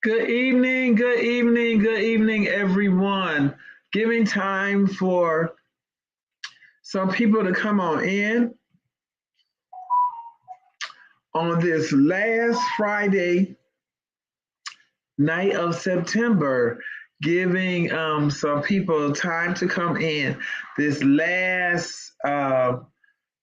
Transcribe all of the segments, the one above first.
Good evening, good evening, good evening, everyone. Giving time for some people to come on in on this last Friday night of September, giving some people time to come in this last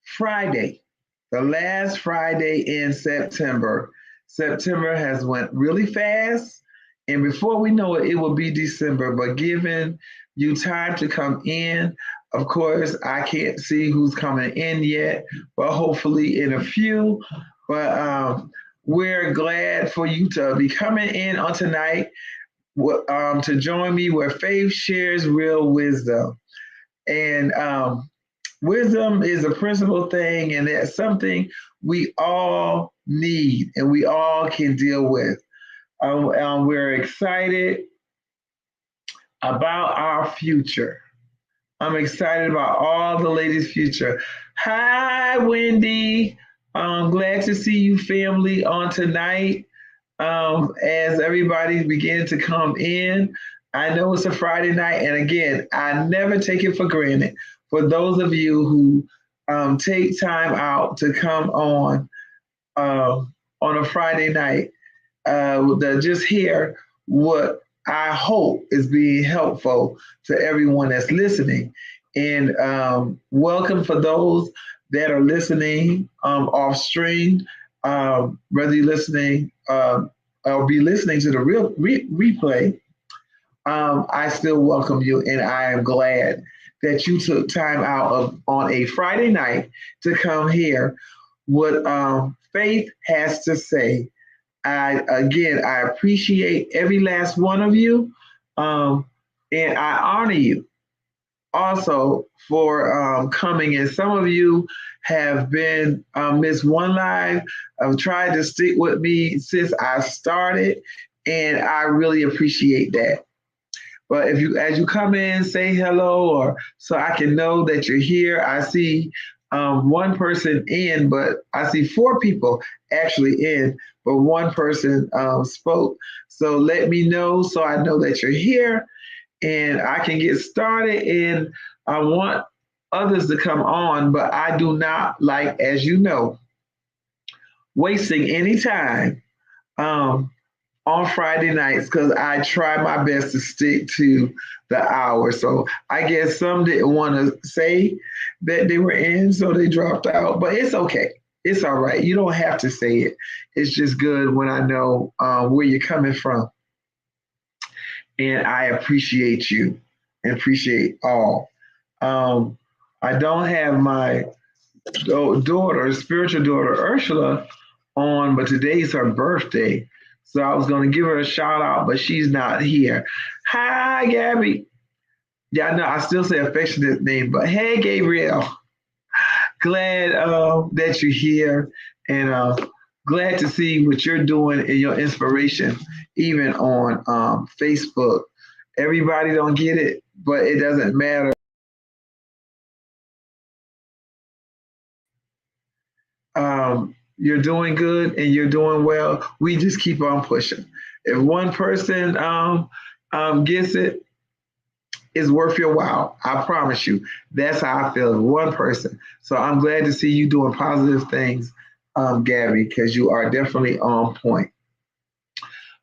Friday, the last Friday in September. September has went really fast, and before we know it, it will be December. But giving you time to come in, of course, I can't see who's coming in yet, but hopefully in a few. But we're glad for you to be coming in on tonight to join me where faith shares real wisdom. And wisdom is a principal thing, and it's something we all need and we all can deal with. We're excited about our future. I'm excited about all the ladies' future. Hi, Wendy. I'm glad to see you, family, on tonight. As everybody begins to come in, I know it's a Friday night, and again, I never take it for granted for those of you who take time out to come on a Friday night to just hear what I hope is being helpful to everyone that's listening. And welcome for those that are listening off stream, whether you're listening or be listening to the real replay. I still welcome you, and I am glad that you took time out on a Friday night to come here what Faith has to say. I appreciate every last one of you, um, and I honor you also for coming. And some of you have been Miss One Live. I've tried to stick with me since I started, and I really appreciate that. But if you, as you come in, say hello, or so I can know that you're here. I see one person in, but I see four people actually in, but one person spoke. So let me know so I know that you're here, and I can get started. And I want others to come on, but I do not like, as you know, wasting any time. Um, on Friday nights because I try my best to stick to the hour. So I guess some didn't want to say that they were in, so they dropped out. But it's okay. It's all right. You don't have to say it. It's just good when I know where you're coming from. And I appreciate you and appreciate all. Um, I don't have my daughter, spiritual daughter, Ursula, on, but today's her birthday. So I was going to give her a shout out, but she's not here. Hi, Gabby. Yeah, I know I still say affectionate name, but hey, Gabriel. Glad that you're here, and glad to see what you're doing and your inspiration, even on Facebook. Everybody don't get it, but it doesn't matter. You're doing good and you're doing well. We just keep on pushing. If one person gets it, it's worth your while. I promise you. That's how I feel. One person. So I'm glad to see you doing positive things, Gabby, because you are definitely on point.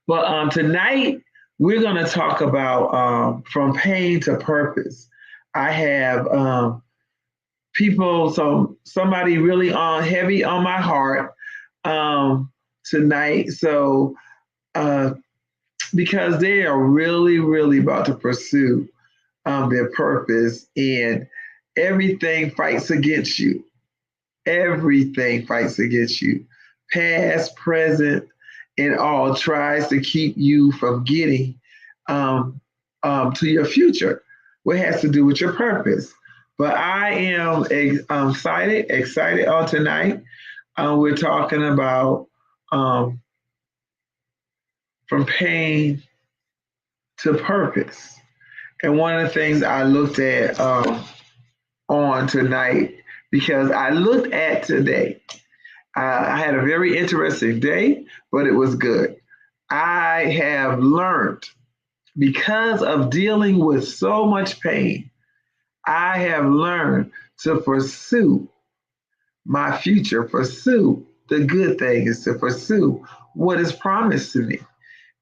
But tonight we're going to talk about from pain to purpose. I have people, so somebody really on heavy on my heart tonight. So uh, because they are really, really about to pursue their purpose, and everything fights against you. Everything fights against you. Past, present, and all tries to keep you from getting um, to your future, what has to do with your purpose. But I am excited on tonight. We're talking about um, from pain to purpose. And one of the things I looked at on tonight, because I looked at today, I had a very interesting day, but it was good. I have learned because of dealing with so much pain, I have learned to pursue my future, pursue the good things, to pursue what is promised to me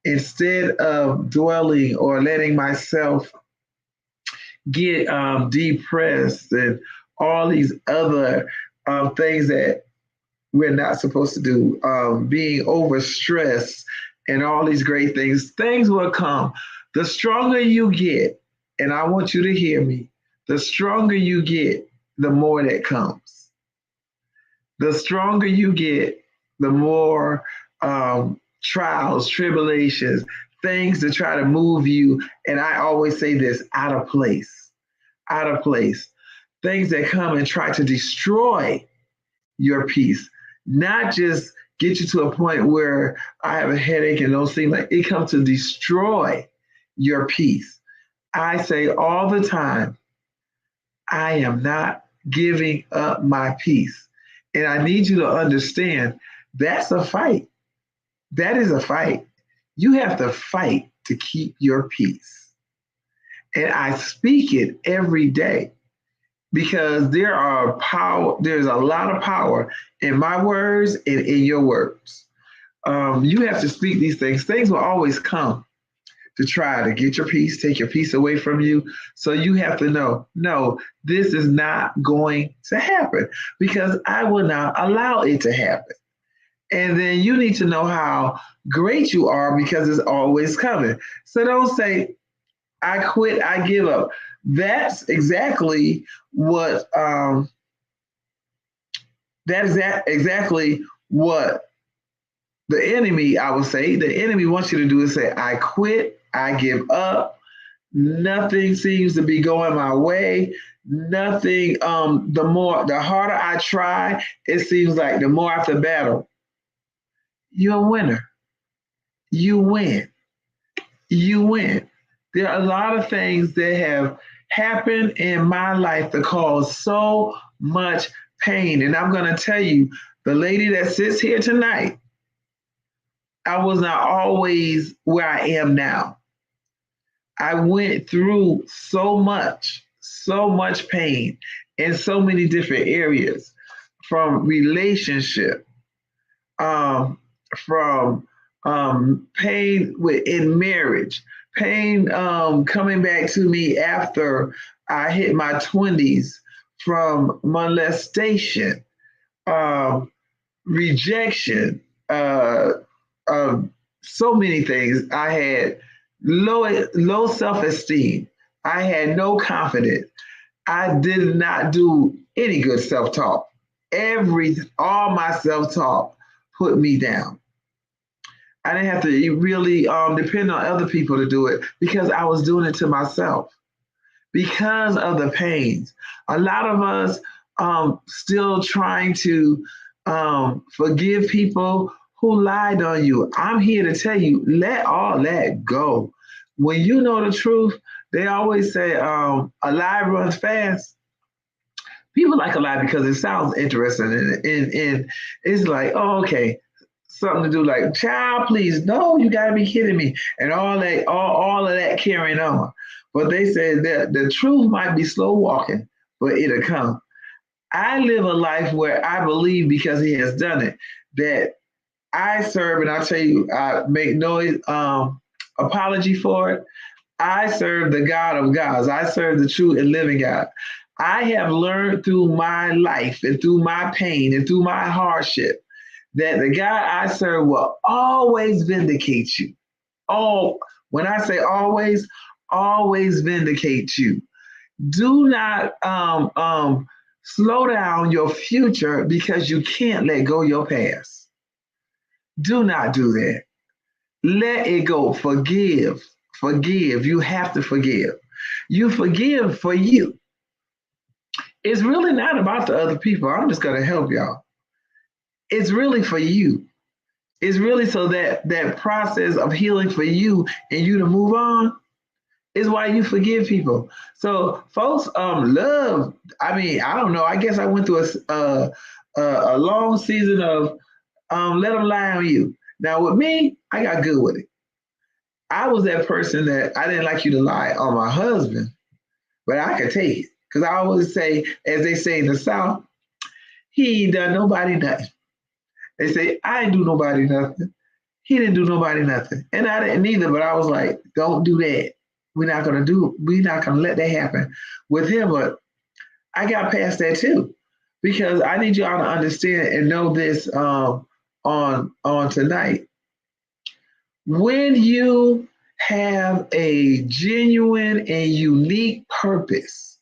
instead of dwelling or letting myself get depressed and all these other things that we're not supposed to do, being overstressed and all these great things. Things will come. The stronger you get, and I want you to hear me, the stronger you get, the more that comes. The stronger you get, the more trials, tribulations, things to try to move you. And I always say this, out of place, out of place. Things that come and try to destroy your peace, not just get you to a point where I have a headache and those things, like it comes to destroy your peace. I say all the time, I am not giving up my peace. And I need you to understand that's a fight. That is a fight. You have to fight to keep your peace. And I speak it every day because there's a lot of power in my words and in your words. You have to speak these things. Things will always come to try to get your peace, take your peace away from you. So you have to know, no, this is not going to happen because I will not allow it to happen. And then you need to know how great you are because it's always coming. So don't say, I quit, I give up. That's exactly what exactly what the enemy, I would say, the enemy wants you to do is say, I quit, I give up. Nothing seems to be going my way. Nothing, the harder I try, it seems like the more after battle. You're a winner. You win. You win. There are a lot of things that have happened in my life that cause so much pain. And I'm going to tell you, the lady that sits here tonight, I was not always where I am now. I went through so much pain in so many different areas, from relationship, from pain in marriage, pain coming back to me after I hit my 20s from molestation, um, rejection, so many things. I had low self-esteem. I had no confidence. I did not do any good self-talk. All my self-talk put me down. I didn't have to really depend on other people to do it because I was doing it to myself because of the pains. A lot of us still trying to forgive people who lied on you. I'm here to tell you, let all that go. When you know the truth, they always say a lie runs fast. People like a lie because it sounds interesting and it's like, oh, okay, something to do like, child, please, no, you gotta be kidding me, and all of that carrying on. But they say that the truth might be slow walking, but it'll come. I live a life where I believe because he has done it that I serve, and I tell you, I make no apology for it. I serve the God of gods. I serve the true and living God. I have learned through my life and through my pain and through my hardship that the God I serve will always vindicate you. Oh, when I say always, always vindicate you. Do not slow down your future because you can't let go your past. Do not do that. Let it go. Forgive. Forgive. You have to forgive. You forgive for you. It's really not about the other people. I'm just going to help y'all. It's really for you. It's really so that that process of healing for you and you to move on is why you forgive people. So folks, love. I mean, I don't know. I guess I went through a long season of let them lie on you. Now with me, I got good with it. I was that person that I didn't like you to lie on my husband, but I could take it. Because I always say, as they say in the South, he ain't done nobody nothing. They say, I ain't do nobody nothing. He didn't do nobody nothing. And I didn't either, but I was like, don't do that. We're not gonna let that happen with him. But I got past that too. Because I need y'all to understand and know this on tonight. When you have a genuine and unique purpose,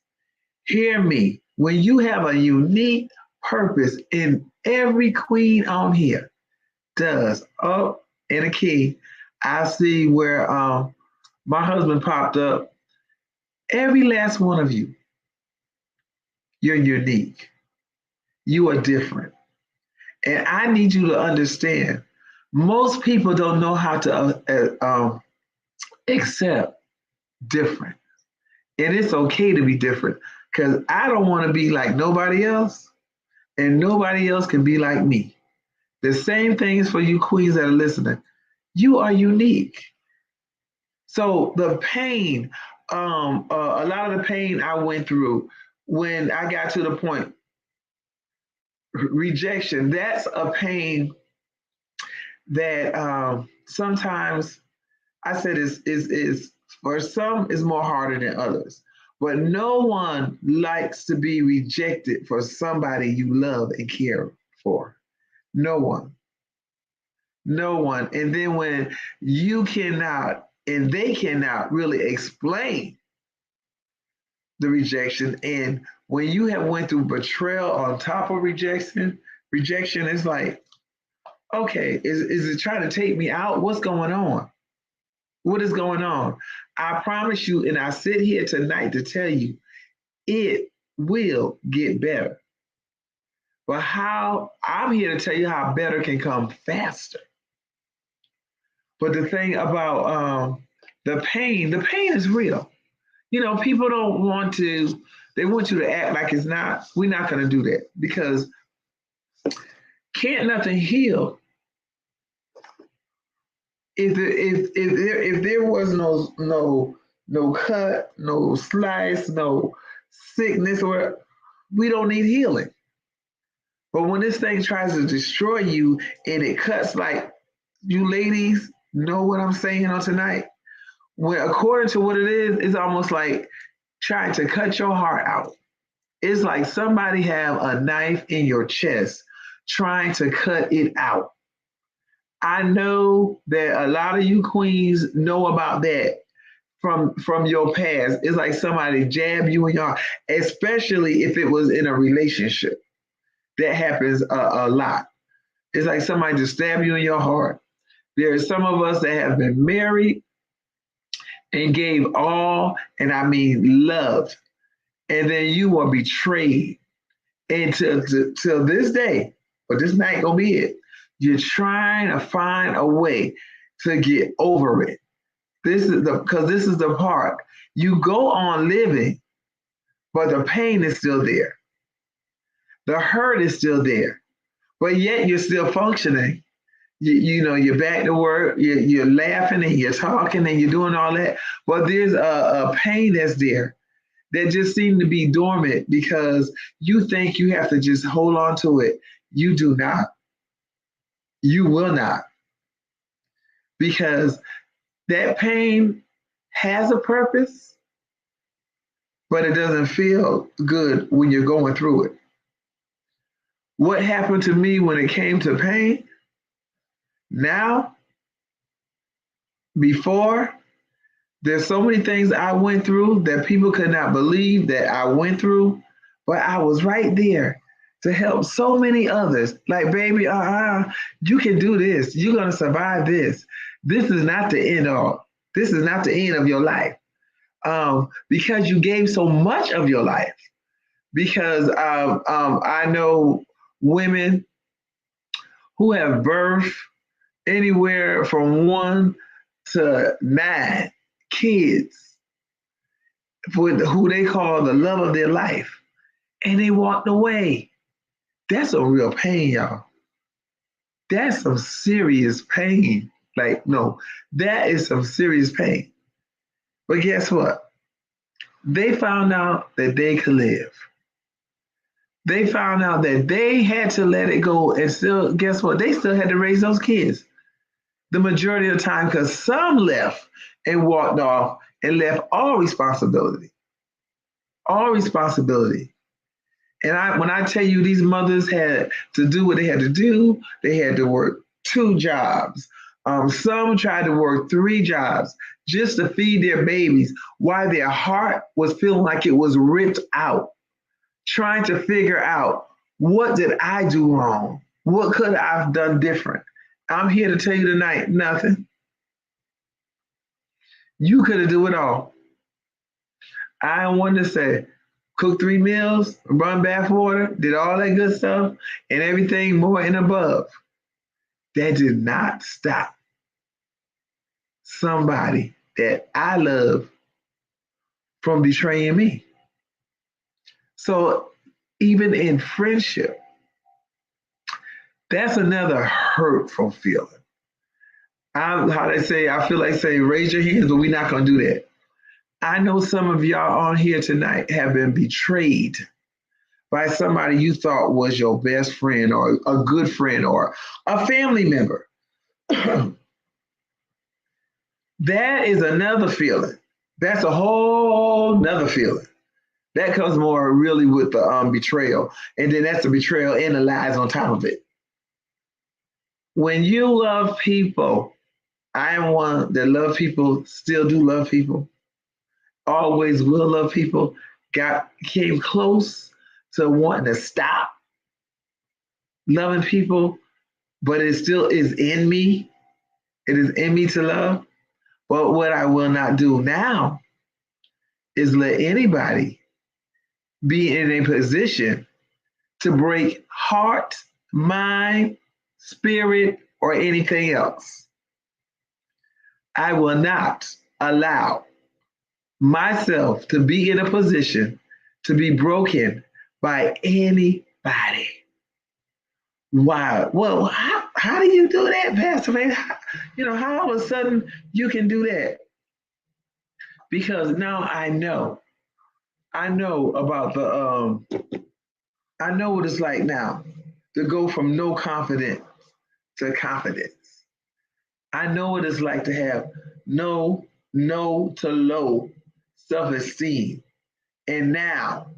hear me. When you have a unique purpose, in every queen on here does. Oh, and a key. I see where my husband popped up. Every last one of you, you're unique. You are different. And I need you to understand, most people don't know how to accept different. And it's okay to be different because I don't want to be like nobody else, and nobody else can be like me. The same thing is for you queens that are listening. You are unique. So the pain, a lot of the pain I went through when I got to the point, rejection, that's a pain that sometimes I said is for some is more harder than others. But no one likes to be rejected for somebody you love and care for. No one. No one. And then when you cannot and they cannot really explain the rejection, and when you have went through betrayal on top of rejection is like, okay, is it trying to take me out? What's going on? What is going on? I promise you, and I sit here tonight to tell you, it will get better. But how I'm here to tell you how better can come faster. But the thing about the pain is real. You know, people don't want to, they want you to act like it's not. We're not going to do that because can't nothing heal if there was no cut, no slice, no sickness, or we don't need healing. But when this thing tries to destroy you and it cuts, like you ladies know what I'm saying on tonight. When according to what it is, it's almost like trying to cut your heart out. It's like somebody have a knife in your chest trying to cut it out. I know that a lot of you queens know about that from your past. It's like somebody jab you in your, especially if it was in a relationship. That happens a lot. It's like somebody just stab you in your heart. There are some of us that have been married and gave all, and I mean loved, and then you were betrayed. And till this day, but this night gonna be it. You're trying to find a way to get over it. This is the part. You go on living, but the pain is still there. The hurt is still there, but yet you're still functioning. You know, you're back to work, you're laughing and you're talking and you're doing all that, but there's a pain that's there that just seem to be dormant because you think you have to just hold on to it. You do not. You will not. Because that pain has a purpose, but it doesn't feel good when you're going through it. What happened to me when it came to pain? Now, before, there's so many things I went through that people could not believe that I went through, but I was right there to help so many others. Like, baby, you can do this. You're gonna survive this. This is not the end all. This is not the end of your life. Because you gave so much of your life. Because I know women who have birthed anywhere from 1 to 9 kids with who they call the love of their life, and they walked away. That's a real pain, y'all. That's some serious pain. Like, no, that is some serious pain. But guess what? They found out that they could live. They found out that they had to let it go, and still, guess what? They still had to raise those kids the majority of the time, because some left and walked off and left all responsibility. All responsibility. And when I tell you these mothers had to do what they had to do, they had to work 2 jobs. Some tried to work 3 jobs just to feed their babies while their heart was feeling like it was ripped out, trying to figure out, what did I do wrong? What could I have done different? I'm here to tell you tonight, nothing. You could have do it all. I want to say, cook 3 meals, run bath water, did all that good stuff, and everything more and above. That did not stop somebody that I love from betraying me. So even in friendship, that's another hurtful feeling. How they say, I feel like saying, raise your hands, but we're not going to do that. I know some of y'all on here tonight have been betrayed by somebody you thought was your best friend or a good friend or a family member. That is another feeling. That's a whole nother feeling. That comes more really with the betrayal. And then that's the betrayal and the lies on top of it. When you love people, I am one that love people, still do love people, always will love people, came close to wanting to stop loving people, but it still is in me. It is in me to love. But what I will not do now is let anybody be in a position to break heart, mind, spirit, or anything else. I will not allow myself to be in a position to be broken by anybody. Wow. Well, how do you do that, Pastor Faith? How all of a sudden you can do that? Because now I know about I know what it's like now to go from no confidence to confidence. I know what it's like to have no to low self-esteem, and now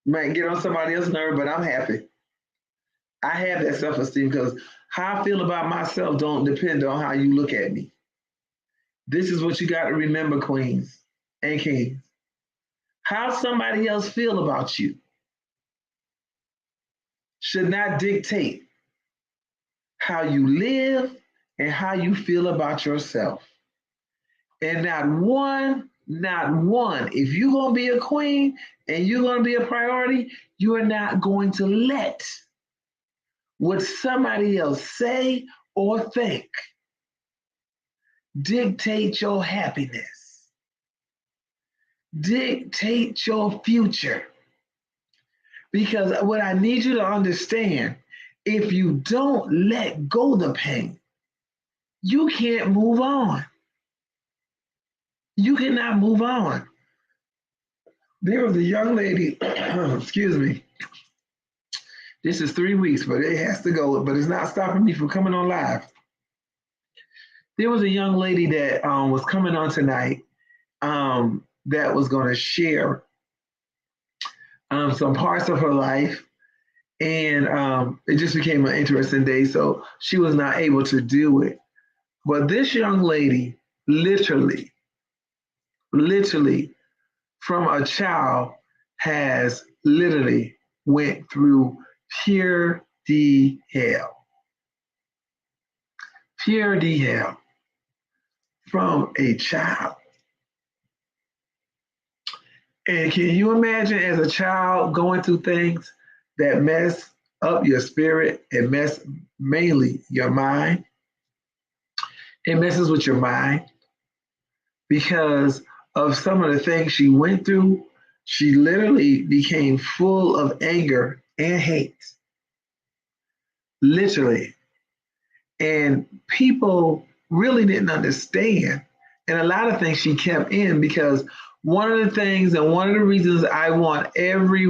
might get on somebody else's nerve, but I'm happy. I have that self-esteem because how I feel about myself don't depend on how you look at me. This is what you got to remember, queens and kings. How somebody else feel about you should not dictate how you live and how you feel about yourself. And not one, if you're going to be a queen and you're going to be a priority, you are not going to let what somebody else say or think dictate your happiness, dictate your future. Because what I need you to understand, if you don't let go of the pain, you can't move on. You cannot move on. There was a young lady, excuse me, this is 3 weeks, but it has to go, but it's not stopping me from coming on live. There was a young lady that was coming on tonight that was going to share some parts of her life, and it just became an interesting day, so she was not able to do it. But this young lady, literally, from a child, has literally went through pure hell. Pure hell from a child. And can you imagine as a child going through things that mess up your spirit and mess mainly your mind? It messes with your mind because of some of the things she went through. She literally became full of anger and hate. literally. And people really didn't understand. And a lot of things she kept in because one of the things and one of the reasons I want every,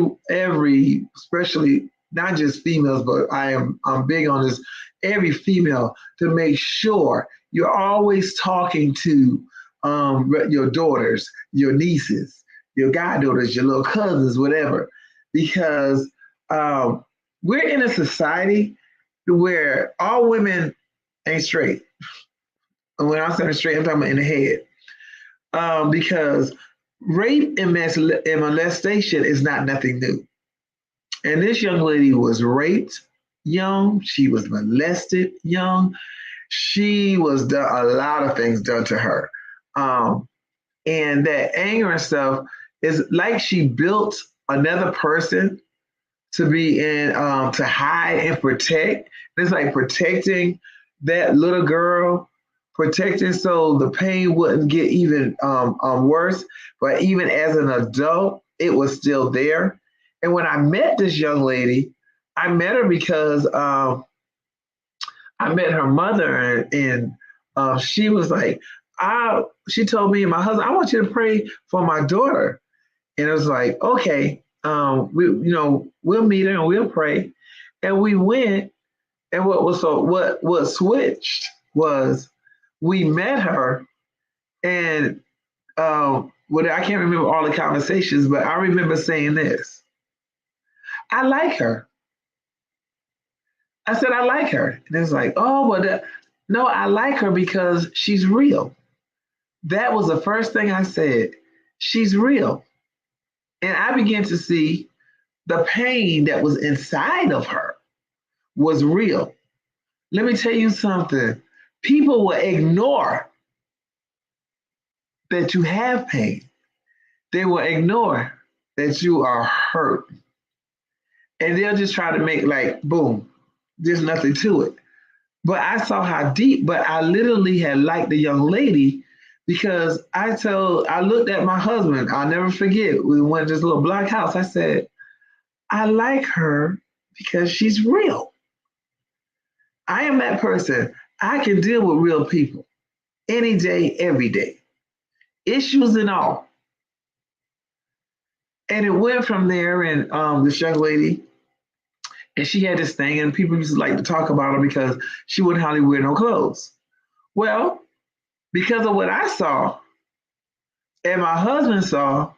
especially not just females, but I'm big on this, every female to make sure you're always talking to your daughters, your nieces, your goddaughters, your little cousins, whatever, because um, we're in a society where all women ain't straight. And when I'm saying straight, I'm talking about in the head. Because rape and molestation is not nothing new. And this young lady was raped young. She was molested young. She was done a lot of things done to her. Um, and that anger and stuff is like she built another person to be in to hide and protect. It's like protecting that little girl, protecting so the pain wouldn't get even worse. But even as an adult, it was still there. And when I met this young lady, I met her because I met her mother, and she was like, she told me and my husband, I want you to pray for my daughter. And it was like, okay, we'll meet her and we'll pray. And we went, and what switched was we met her, and I can't remember all the conversations, but I remember saying this: I like her. I said I like her, and it's like, oh, well, no, I like her because she's real. That was the first thing I said. She's real, and I began to see the pain that was inside of her was real. Let me tell you something. People will ignore that you have pain. They will ignore that you are hurt. And they'll just try to make like, boom, there's nothing to it. But I saw how deep, but I literally had liked the young lady because I looked at my husband, I'll never forget, we went to this little black house. I said, I like her because she's real. I am that person. I can deal with real people any day, every day, issues and all. And it went from there, and this young lady, and she had this thing, and people used to like to talk about her because she wouldn't hardly wear no clothes. Well, because of what I saw and my husband saw,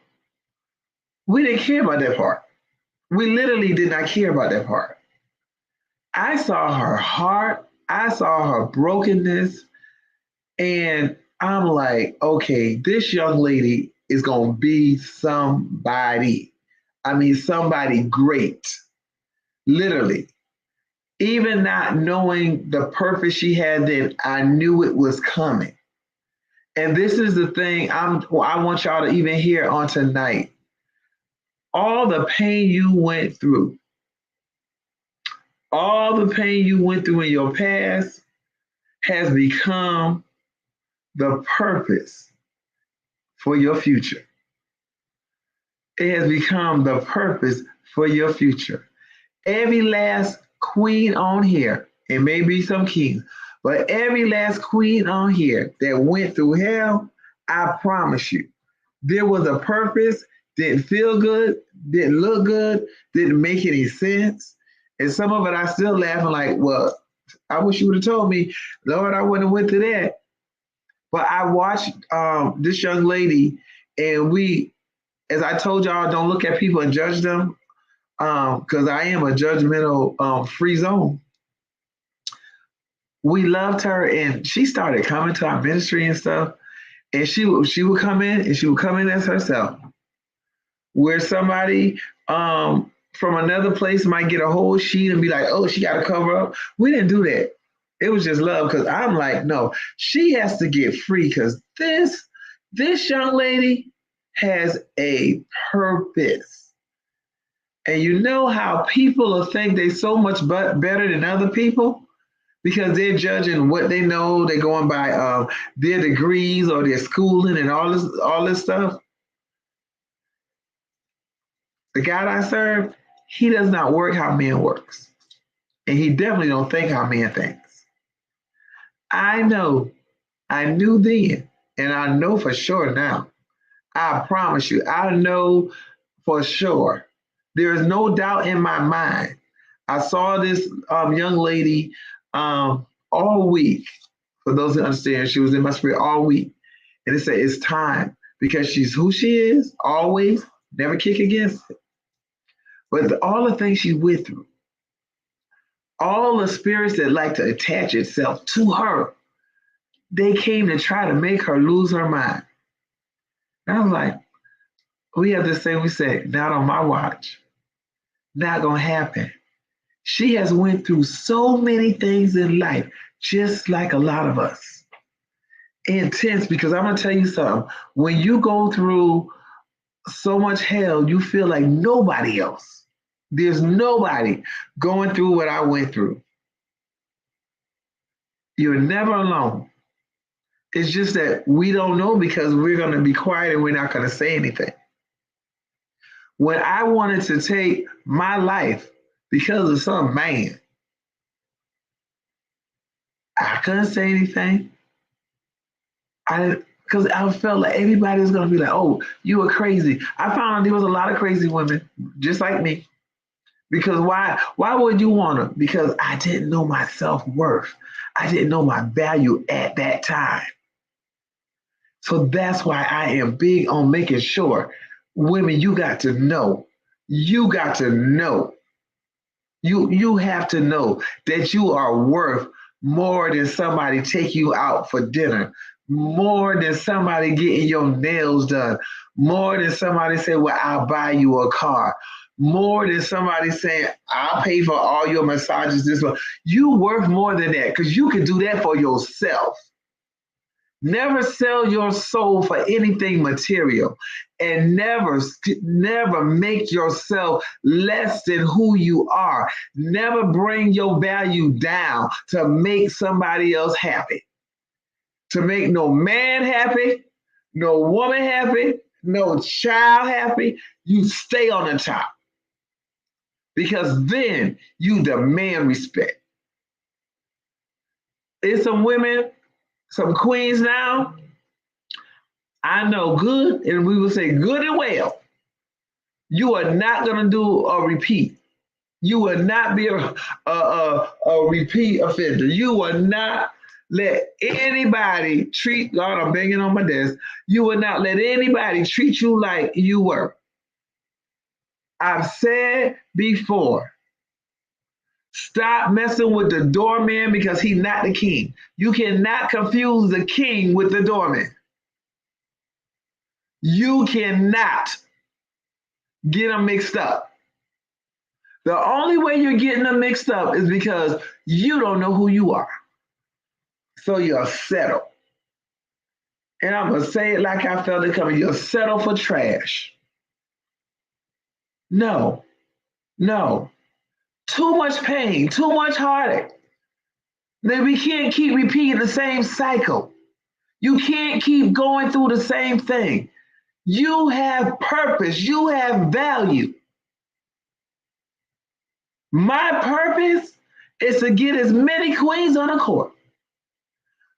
we didn't care about that part. We literally did not care about that part. I saw her heart, I saw her brokenness, and I'm like, okay, this young lady is going to be somebody. I mean, somebody great, literally. Even not knowing the purpose she had then, I knew it was coming. And this is the thing I want y'all to even hear on tonight. All the pain you went through, all the pain you went through in your past has become the purpose for your future. It has become the purpose for your future. Every last queen on here, it may be some kings, but every last queen on here that went through hell, I promise you, there was a purpose, didn't feel good, didn't look good, didn't make any sense. And some of it I still laughing like, well, I wish you would have told me, Lord, I wouldn't have went to that. But I watched this young lady, and we, as I told y'all, don't look at people and judge them, because I am a judgmental free zone. We loved her, and she started coming to our ministry and stuff. And she would come in, and she would come in as herself. Where somebody from another place might get a whole sheet and be like, "Oh, she got to cover up." We didn't do that. It was just love, because I'm like, no, she has to get free, because this young lady has a purpose. And you know how people will think they're so much better than other people because they're judging what they know. They're going by their degrees or their schooling and all this stuff. The God I serve, he does not work how man works. And he definitely don't think how men thinks. I know, I knew then, and I know for sure now. I promise you, I know for sure. There is no doubt in my mind. I saw this young lady all week. For those who understand, she was in my spirit all week. And it said it's time because she's who she is, always, never kick against it. But all the things she went through, all the spirits that like to attach itself to her, they came to try to make her lose her mind. And I was like, we have this thing we say, not on my watch. Not gonna happen. She has went through so many things in life, just like a lot of us. Intense, because I'm gonna tell you something. When you go through so much hell, you feel like nobody else. There's nobody going through what I went through. You're never alone. It's just that we don't know because we're gonna be quiet and we're not gonna say anything. When I wanted to take my life because of some man, I couldn't say anything. Because I felt like everybody was gonna be like, "Oh, you were crazy." I found there was a lot of crazy women just like me. Because why? Why would you want to? Because I didn't know my self worth. I didn't know my value at that time. So that's why I am big on making sure, women, you got to know. You got to know. You have to know that you are worth more than somebody take you out for dinner, more than somebody getting your nails done, more than somebody say, well, I'll buy you a car, more than somebody saying, I'll pay for all your massages this one. You worth more than that because you can do that for yourself. Never sell your soul for anything material, and never make yourself less than who you are. Never bring your value down to make somebody else happy. To make no man happy, no woman happy, no child happy. You stay on the top because then you demand respect. There's some women, some queens now, I know good, and we will say good and well. You are not going to do a repeat. You will not be a repeat offender. You will not let anybody treat, God, I'm banging on my desk. You will not let anybody treat you like you were. I've said before, stop messing with the doorman because he's not the king. You cannot confuse the king with the doorman. You cannot get them mixed up. The only way you're getting them mixed up is because you don't know who you are. So you're settled. And I'm going to say it like I felt it coming. You're settled for trash. No, no. Too much pain, too much heartache. Then we can't keep repeating the same cycle. You can't keep going through the same thing. You have purpose. You have value. My purpose is to get as many queens on the court.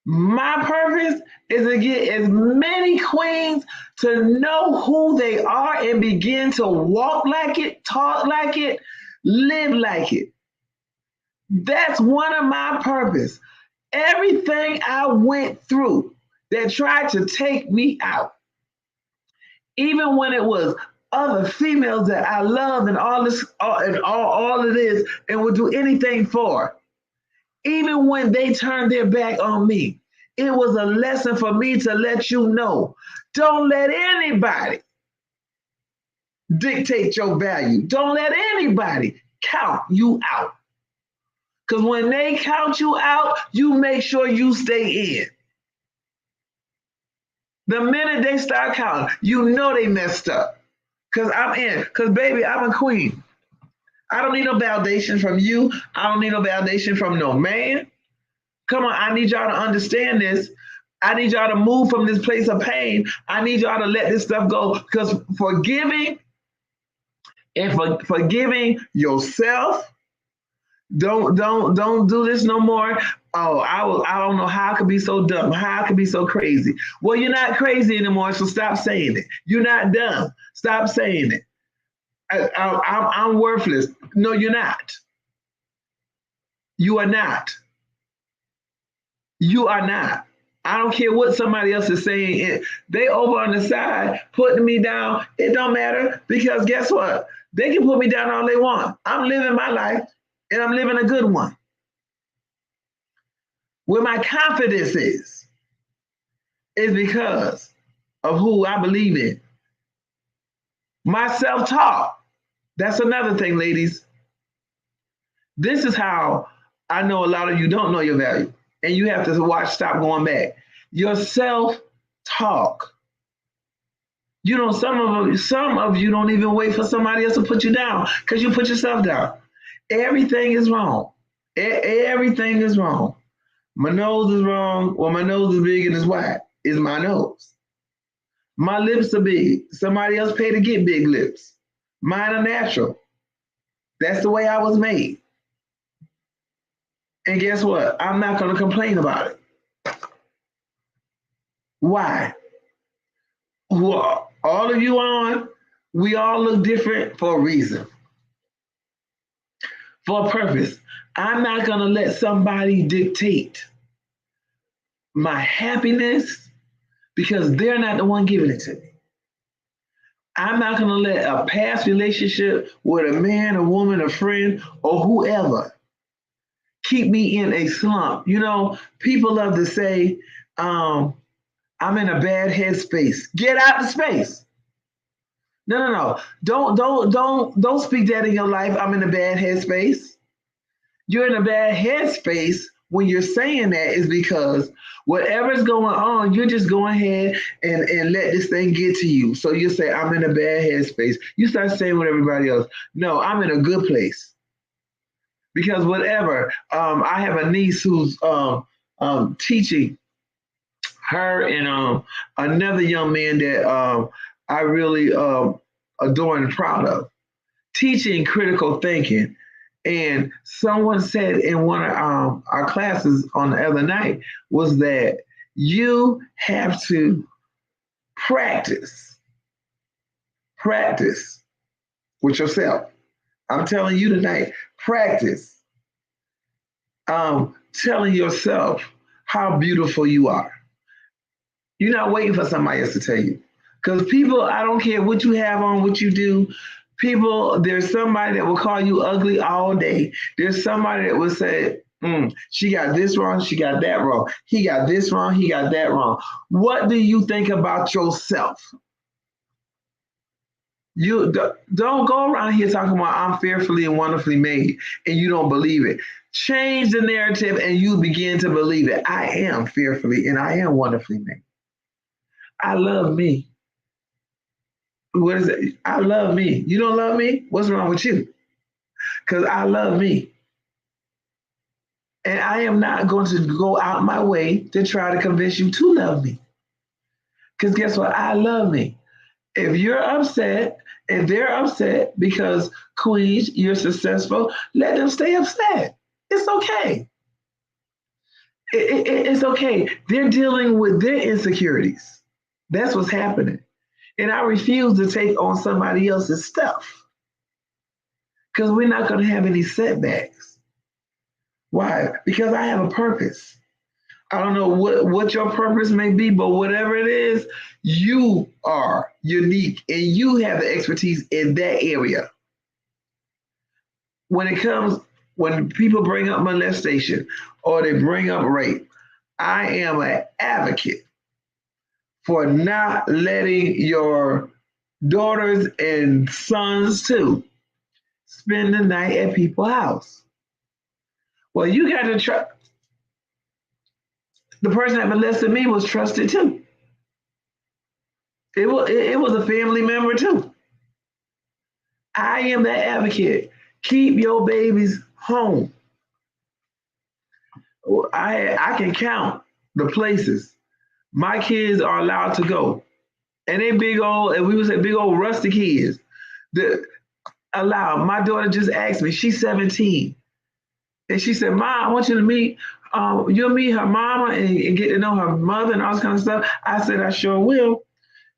My purpose is to get as many queens to know who they are and begin to walk like it, talk like it, live like it. That's one of my purpose. Everything I went through that tried to take me out, even when it was other females that I love and all this and all of this and would do anything for, even when they turned their back on me, it was a lesson for me to let you know, don't let anybody dictate your value. Don't let anybody count you out. Because when they count you out, you make sure you stay in. The minute they start counting, you know they messed up. Because I'm in. Because, baby, I'm a queen. I don't need no validation from you. I don't need no validation from no man. Come on, I need y'all to understand this. I need y'all to move from this place of pain. I need y'all to let this stuff go because forgiving and forgiving yourself, Don't do this no more. Oh, I don't know how I could be so dumb, how I could be so crazy. Well, you're not crazy anymore, so stop saying it. You're not dumb. Stop saying it. I'm worthless. No, you're not. You are not. You are not. I don't care what somebody else is saying. They over on the side putting me down. It don't matter because guess what? They can put me down all they want. I'm living my life and I'm living a good one. Where my confidence is because of who I believe in. My self-talk. That's another thing, ladies. This is how I know a lot of you don't know your value. And you have to watch, stop going back. Your self-talk. You know, some of you don't even wait for somebody else to put you down because you put yourself down. Everything is wrong. Everything is wrong. My nose is wrong. Well, my nose is big and it's wide. It's my nose. My lips are big. Somebody else paid to get big lips. Mine are natural. That's the way I was made. And guess what? I'm not going to complain about it. Why? Well, all of you on, we all look different for a reason, for a purpose. I'm not going to let somebody dictate my happiness because they're not the one giving it to me. I'm not going to let a past relationship with a man, a woman, a friend, or whoever keep me in a slump. You know, people love to say, I'm in a bad headspace. Get out of space. No. Don't speak that in your life. I'm in a bad headspace. You're in a bad headspace when you're saying that is because whatever's going on, you're just going ahead and let this thing get to you. So you say, I'm in a bad headspace. You start saying with everybody else, no, I'm in a good place. Because whatever, I have a niece who's teaching her and another young man that I really adore and proud of, teaching critical thinking. And someone said in one of our classes on the other night was that you have to practice with yourself. I'm telling you tonight, practice telling yourself how beautiful you are. You're not waiting for somebody else to tell you. Because people, I don't care what you have on, what you do, people, there's somebody that will call you ugly all day. There's somebody that will say, she got this wrong, she got that wrong. He got this wrong, he got that wrong. What do you think about yourself? You don't go around here talking about I'm fearfully and wonderfully made and you don't believe it. Change the narrative and you begin to believe it. I am fearfully and I am wonderfully made. I love me. What is it? I love me. You don't love me? What's wrong with you? Because I love me. And I am not going to go out my way to try to convince you to love me. Because guess what? I love me. If you're upset and they're upset because, Queens, you're successful, let them stay upset. It's okay. It's okay. They're dealing with their insecurities. That's what's happening. And I refuse to take on somebody else's stuff because we're not going to have any setbacks. Why? Because I have a purpose. I don't know what your purpose may be, but whatever it is, you are unique and you have the expertise in that area. When people bring up molestation or they bring up rape, I am an advocate for not letting your daughters and sons too spend the night at people's house. Well, you got to trust. The person that molested me was trusted too. It was a family member too. I am that advocate. Keep your babies home. I can count the places my kids are allowed to go. And they big old, and we would say big old rusty kids. My daughter just asked me, she's 17. And she said, Ma, I want you to meet, you'll meet her mama and get to know her mother and all this kind of stuff. I said, I sure will.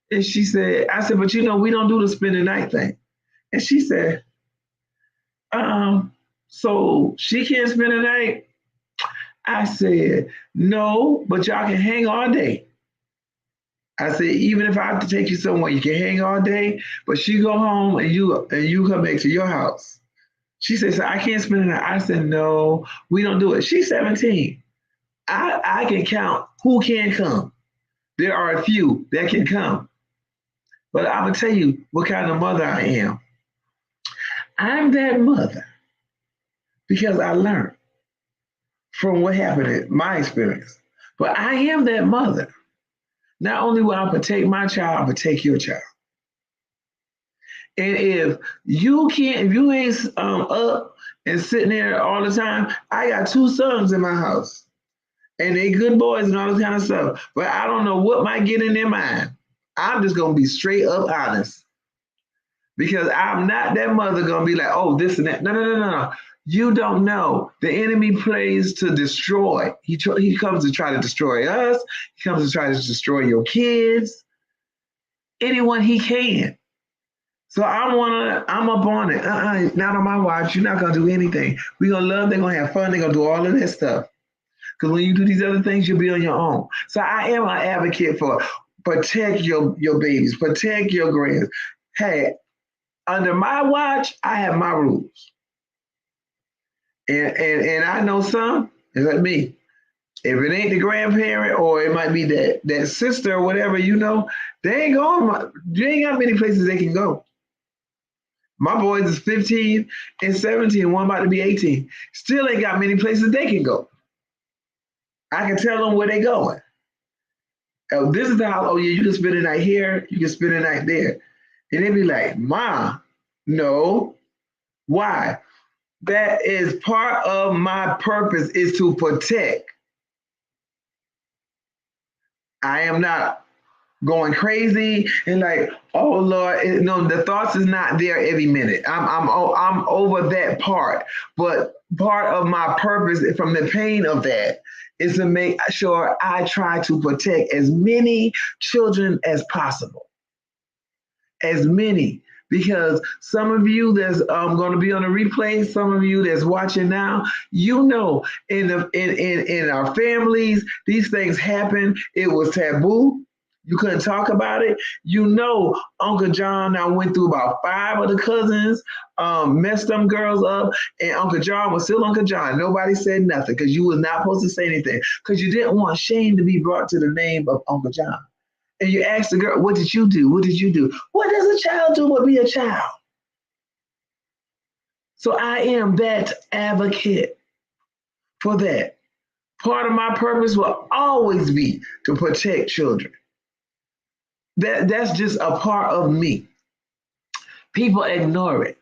And she said, I said, but we don't do the spend the night thing. And she said, so she can't spend the night? I said, no, but y'all can hang all day. I said, even if I have to take you somewhere, you can hang all day, but she go home and you come back to your house. She said, so I can't spend the night. I said, no, we don't do it. She's 17. I can count who can come. There are a few that can come. But I'm going to tell you what kind of mother I am. I'm that mother because I learned from what happened in my experience. But I am that mother. Not only will I protect my child, but protect your child. And if you ain't up and sitting there all the time, I got 2 sons in my house. And they good boys and all this kind of stuff. But I don't know what might get in their mind. I'm just going to be straight up honest. Because I'm not that mother going to be like, oh, this and that. No. You don't know. The enemy plays to destroy. He comes to try to destroy us. He comes to try to destroy your kids. Anyone he can. So I'm up on it. Not on my watch. You're not going to do anything. We're going to love. They're going to have fun. They're going to do all of that stuff. Because when you do these other things, you'll be on your own. So I am an advocate for protect your babies. Protect your grands. Hey, under my watch, I have my rules. And I know some, it's like me. If it ain't the grandparent or it might be that sister or whatever, they ain't going. You ain't got many places they can go. My boys is 15 and 17, one about to be 18. Still ain't got many places they can go. I can tell them where they going. Oh, this is the house. Oh yeah, you can spend the night here. You can spend the night there. And they be like, Ma, no. Why? That is part of my purpose is to protect. I am not going crazy and like, oh Lord, no, the thoughts is not there every minute. I'm over that part. But part of my purpose from the pain of that is to make sure I try to protect as many children as possible. As many. Because some of you that's going to be on the replay, some of you that's watching now, in our families, these things happen. It was taboo. You couldn't talk about it. Uncle John now went through about 5 of the cousins, messed them girls up, and Uncle John was still Uncle John. Nobody said nothing because you was not supposed to say anything because you didn't want shame to be brought to the name of Uncle John. And you ask the girl, what did you do? What did you do? What does a child do but be a child? So I am that advocate for that. Part of my purpose will always be to protect children. That's just a part of me. People ignore it.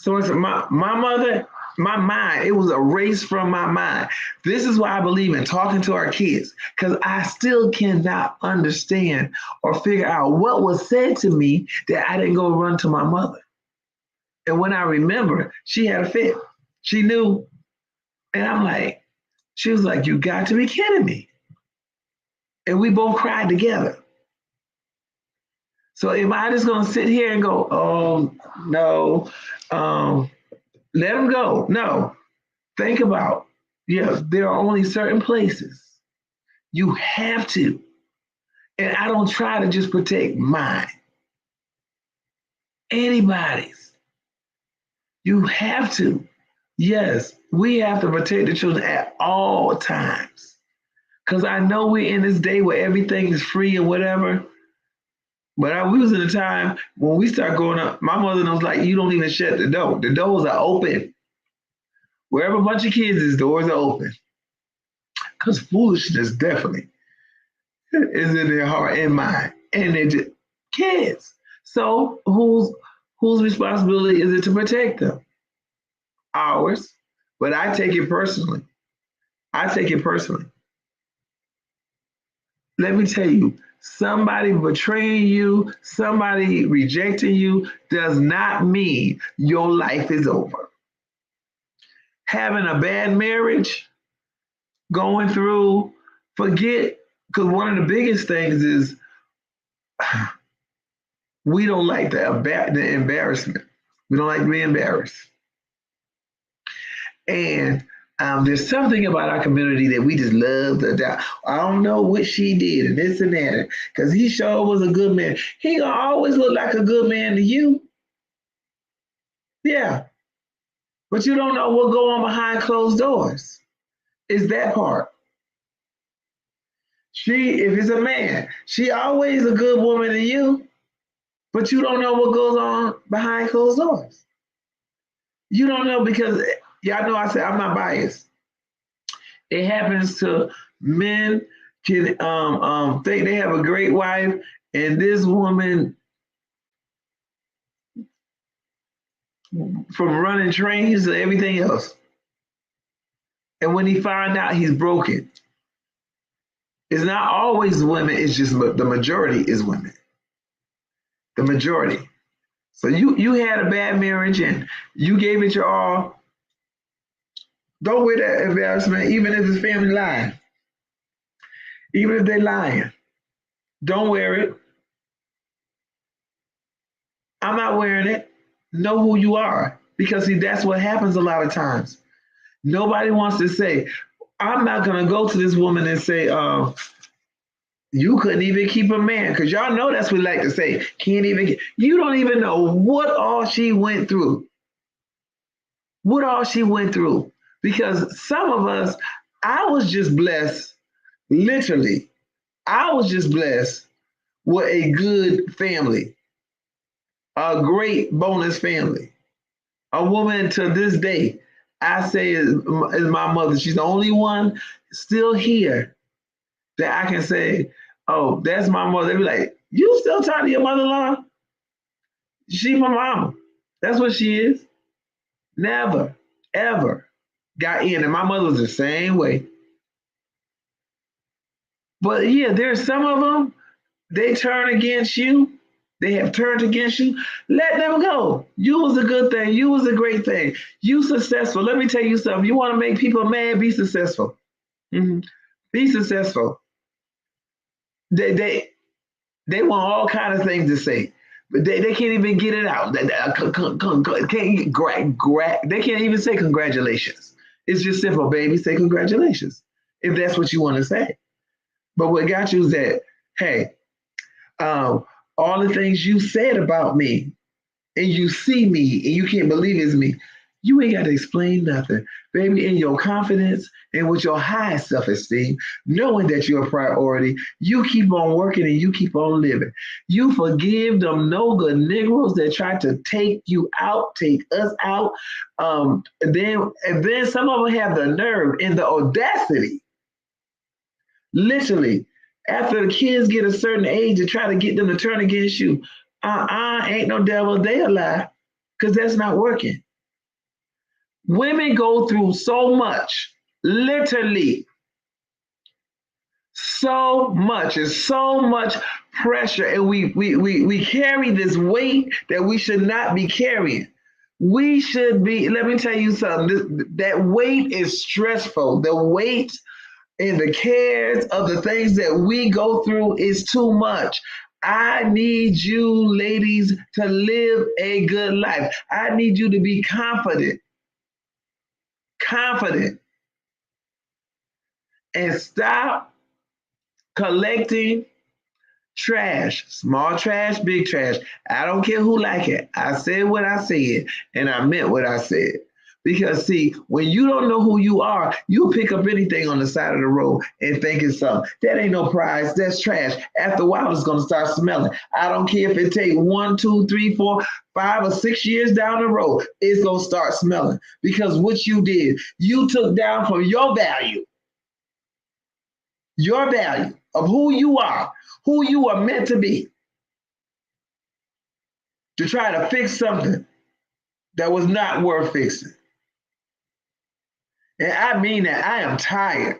So it's my mother, my mind, it was erased from my mind. This is why I believe in talking to our kids, because I still cannot understand or figure out what was said to me that I didn't go run to my mother. And when I remember, she had a fit. She knew. And I'm like, she was like, you got to be kidding me. And we both cried together. So am I just going to sit here and go, oh, no, let them go? No. Think about, there are only certain places you have to. And I don't try to just protect mine. Anybody's. You have to. Yes, we have to protect the children at all times. Because I know we're in this day where everything is free and whatever. But we was in a time when we start growing up, my mother was like, you don't even shut the door. The doors are open. Wherever a bunch of kids is, doors are open. Because foolishness definitely is in their heart and mind. And they're just kids. So whose responsibility is it to protect them? Ours. But I take it personally. Let me tell you, somebody betraying you, somebody rejecting you does not mean your life is over. having a bad marriage, going through, forget, because one of the biggest things is we don't like the embarrassment. We don't like to be embarrassed. And there's something about our community that we just love to doubt. I don't know what she did and this and that, because he sure was a good man. He gonna always look like a good man to you. Yeah. But you don't know what go on behind closed doors. It's that part. If it's a man, she always a good woman to you, but you don't know what goes on behind closed doors. You don't know because y'all know I said I'm not biased. It happens to men can think they have a great wife, and this woman from running trains to everything else. And when he find out he's broken, it's not always women, it's just the majority is women. The majority. So you had a bad marriage and you gave it your all. Don't wear that embarrassment, even if it's family lying. Even if they're lying. Don't wear it. I'm not wearing it. Know who you are. Because see, that's what happens a lot of times. Nobody wants to say, I'm not gonna go to this woman and say, you couldn't even keep a man, because y'all know that's what we like to say. You don't even know what all she went through. What all she went through. Because some of us, I was just blessed, literally, I was just blessed with a good family, a great bonus family. A woman to this day, I say is my mother. She's the only one still here that I can say, oh, that's my mother. They be like, you still talk to your mother-in-law? She my mama. That's what she is. Never, ever got in. And my mother was the same way. But yeah, there's some of them, they turn against you. They have turned against you. Let them go. You was a good thing. You was a great thing. You successful. Let me tell you something. You want to make people mad, be successful. Mm-hmm. Be successful. They want all kinds of things to say, but they can't even get it out. They can't even say congratulations. It's just simple, baby. Say congratulations if that's what you want to say. But what got you is that, hey, all the things you said about me, and you see me, and you can't believe it's me. You ain't got to explain nothing. Baby, in your confidence and with your high self-esteem, knowing that you're a priority, you keep on working and you keep on living. You forgive them no good Negroes that try to take you out, take us out. And then some of them have the nerve and the audacity, literally, after the kids get a certain age, to try to get them to turn against you. Ain't no devil, they a lie, because that's not working. Women go through so much, literally, so much. It's so much pressure, and we carry this weight that we should not be carrying. We should be, let me tell you something, that weight is stressful. The weight and the cares of the things that we go through is too much. I need you, ladies, to live a good life. I need you to be confident. And stop collecting trash, small trash, big trash. I don't care who like it. I said what I said, and I meant what I said. Because see, when you don't know who you are, you pick up anything on the side of the road and think it's something. That ain't no prize, that's trash. After a while, it's gonna start smelling. I don't care if it takes 1, 2, 3, 4, 5, or 6 years down the road, it's gonna start smelling. Because what you did, you took down from your value of who you are meant to be, to try to fix something that was not worth fixing. And I mean that. I am tired.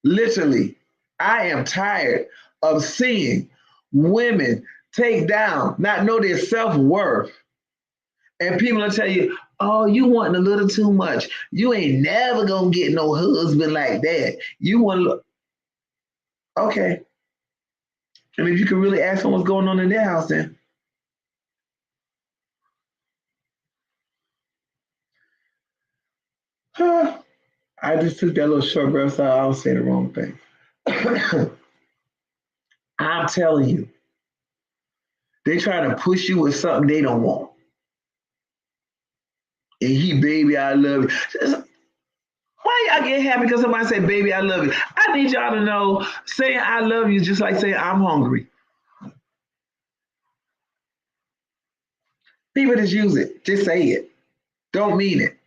Literally, I am tired of seeing women take down, not know their self-worth. And people will tell you, Oh, you wanting a little too much. You ain't never gonna get no husband like that. You want okay. And if you could really ask them what's going on in their house, then huh, I just took that little short breath so I don't say the wrong thing. I'm telling you, they try to push you with something they don't want. And he, baby, I love you. Why y'all get happy because somebody say, baby, I love you? I need y'all to know saying I love you just like saying I'm hungry. People just use it. Just say it. Don't mean it.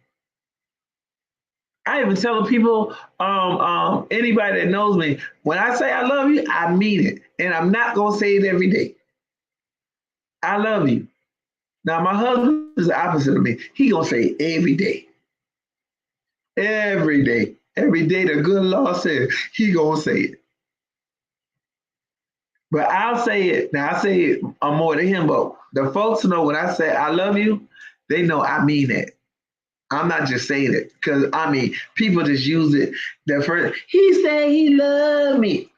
I even tell people, anybody that knows me, when I say I love you, I mean it. And I'm not gonna say it every day. I love you. Now my husband is the opposite of me. He gonna say it every day. Every day. Every day the good Lord said, he gonna say it. But I'll say it. Now I say it more to him, but the folks know when I say I love you, they know I mean it. I'm not just saying it because I mean people just use it. The first he said he loved me.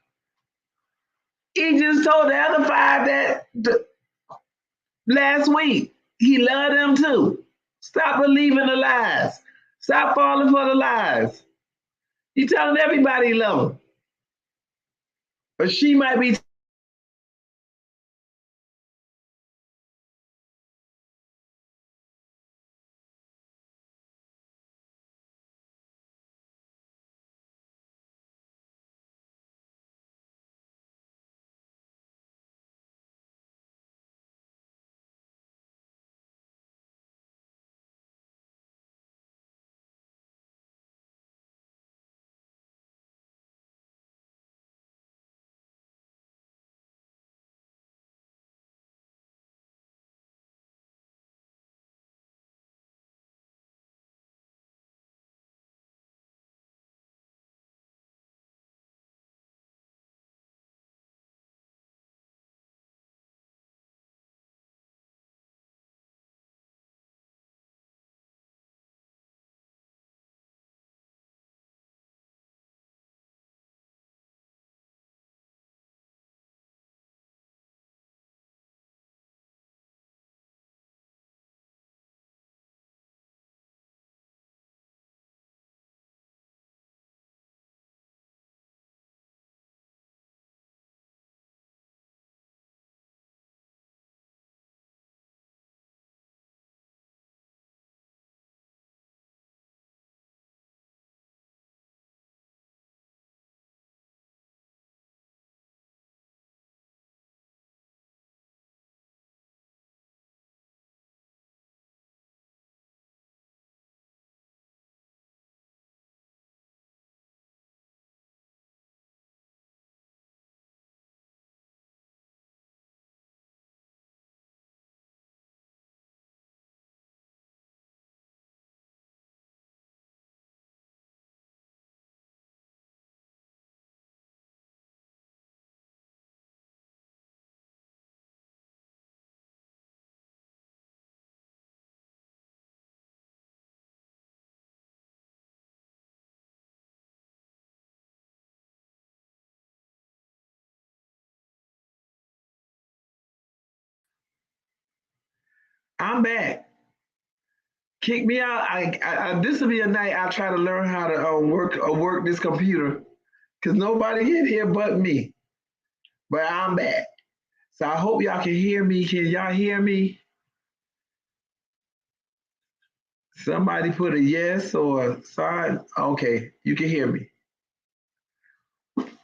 He just told the other five that last week he loved them too. Stop believing the lies. Stop falling for the lies. He telling everybody he love them, but she might be. I'm back. Kick me out. This will be a night I try to learn how to work this computer because nobody in here but me. But I'm back. So I hope y'all can hear me. Can y'all hear me? Somebody put a yes or a sign. Okay, you can hear me.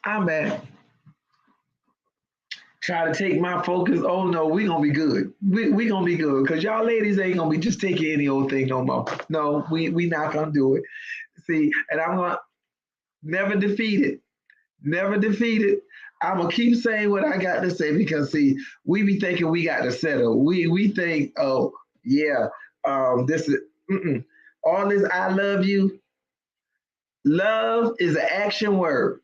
I'm back. Try to take my focus. Oh no, we gonna be good. We gonna be good because y'all ladies ain't gonna be just taking any old thing no more. No, we not gonna do it. See, and I'm gonna never defeat it. Never defeated. I'm gonna keep saying what I got to say because see, we be thinking we got to settle. We think, oh yeah, this is all this. I love you. Love is an action word.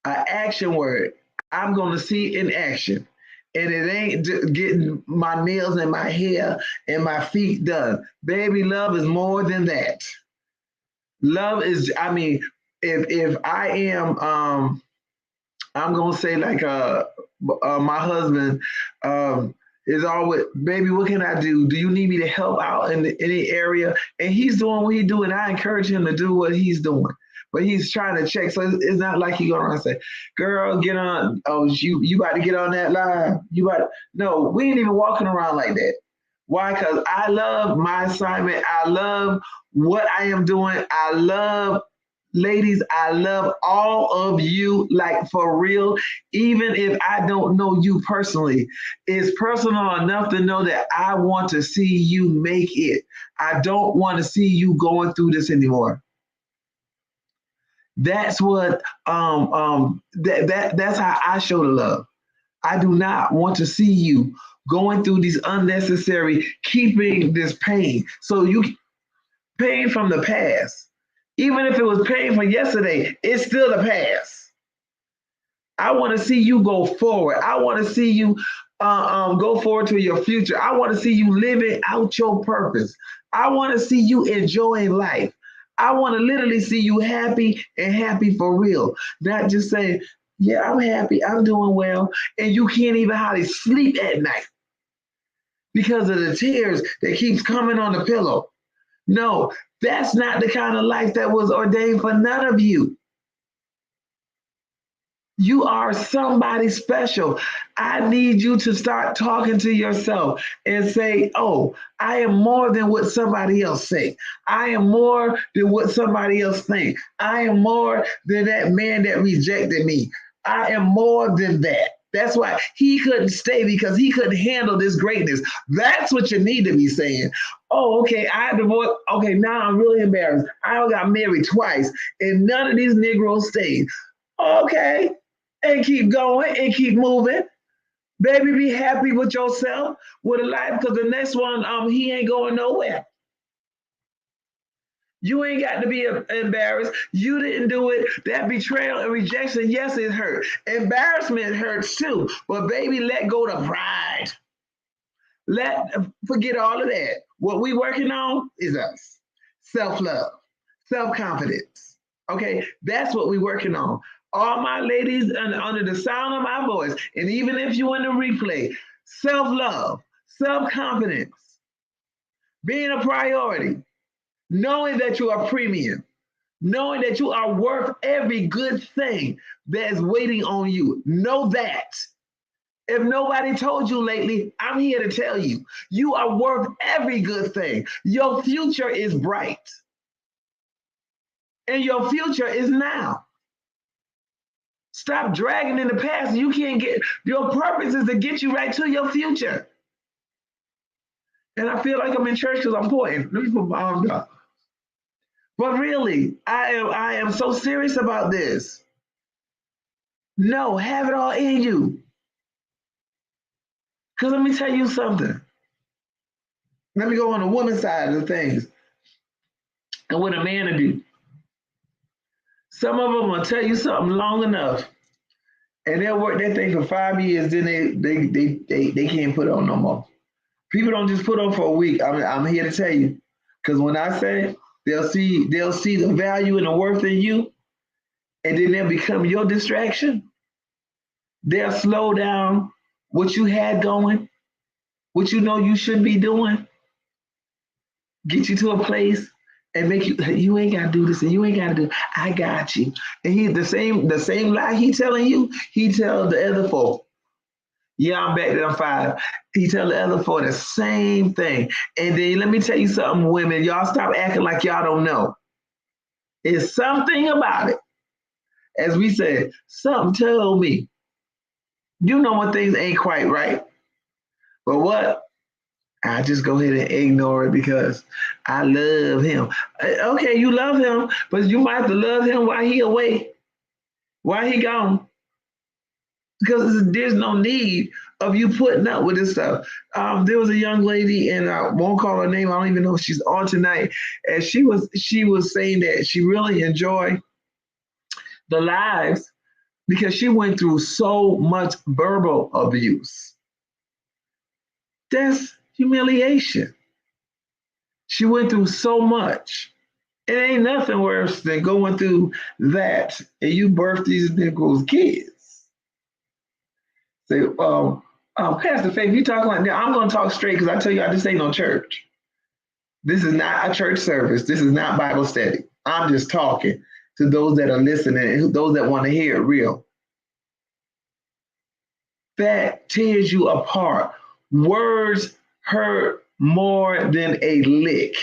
An action word. I'm gonna see in action. and it ain't just getting my nails and my hair and my feet done. Baby, love is more than that. Love is, I mean, if I am I'm gonna say like my husband is always, baby, what can I do? Do you need me to help out in any area? And he's doing what he's doing. I encourage him to do what he's doing. But he's trying to check. So it's not like he going around and say, girl, get on. Oh, you about to get on that line. You about to, no, we ain't even walking around like that. Why? Because I love my assignment. I love what I am doing. I love, ladies, I love all of you, like for real. Even if I don't know you personally, it's personal enough to know that I want to see you make it. I don't want to see you going through this anymore. That's what that's how I show the love. I do not want to see you going through these unnecessary, keeping this pain. So you pain from the past. Even if it was pain from yesterday, it's still the past. I want to see you go forward. I want to see you go forward to your future. I want to see you living out your purpose. I want to see you enjoying life. I want to literally see you happy and happy for real. Not just saying, yeah, I'm happy, I'm doing well, and you can't even hardly sleep at night because of the tears that keeps coming on the pillow. No, that's not the kind of life that was ordained for none of you. You are somebody special. I need you to start talking to yourself and say, oh, I am more than what somebody else say. I am more than what somebody else think. I am more than that man that rejected me. I am more than that. That's why he couldn't stay, because he couldn't handle this greatness. That's what you need to be saying. Oh, okay, I divorced. Okay, now I'm really embarrassed. I got married twice, and none of these Negroes stayed. Okay, and keep going and keep moving. Baby, be happy with yourself, with a life, because the next one, he ain't going nowhere. You ain't got to be embarrassed. You didn't do it. That betrayal and rejection, yes, it hurt. Embarrassment hurts too. But baby, let go the pride. Forget all of that. What we working on is us. Self-love, self-confidence. Okay, that's what we working on. All my ladies under the sound of my voice, and even if you in the replay, self-love, self-confidence, being a priority, knowing that you are premium, knowing that you are worth every good thing that's waiting on you. Know that. If nobody told you lately, I'm here to tell you, you are worth every good thing. Your future is bright. And your future is now. Stop dragging in the past. You can't get, your purpose is to get you right to your future. And I feel like I'm in church because I'm pointing. Let me put my arms up. But really, I am so serious about this. No, have it all in you. Because let me tell you something. Let me go on the woman's side of the things and what a man to do. Some of them will tell you something long enough, and they'll work that thing for 5 years. Then they can't put on no more. People don't just put on for a week. I'm here to tell you, because when I say they'll see the value and the worth in you, and then they'll become your distraction. They'll slow down what you had going, what you know you should be doing, get you to a place and make you ain't gotta do this and you ain't gotta do, I got you. And he the same lie he telling you, he tell the other four. Yeah, I'm back there, I'm 5. He tell the other four the same thing. And then let me tell you something, women, y'all stop acting like y'all don't know. It's something about it. As we said, something told me. You know when things ain't quite right. But what? I just go ahead and ignore it because I love him. Okay, you love him, but you might have to love him while he away, while he gone. Because there's no need of you putting up with this stuff. There was a young lady, and I won't call her name. I don't even know if she's on tonight. And she was saying that she really enjoyed the lives because she went through so much verbal abuse. That's humiliation. She went through so much. It ain't nothing worse than going through that and you birth these Negroes kids. Say, Pastor Faith, you talking like that? I'm going to talk straight because I tell you, this ain't no church. This is not a church service. This is not Bible study. I'm just talking to those that are listening and those that want to hear it real. That tears you apart. Words hurt more than a lick.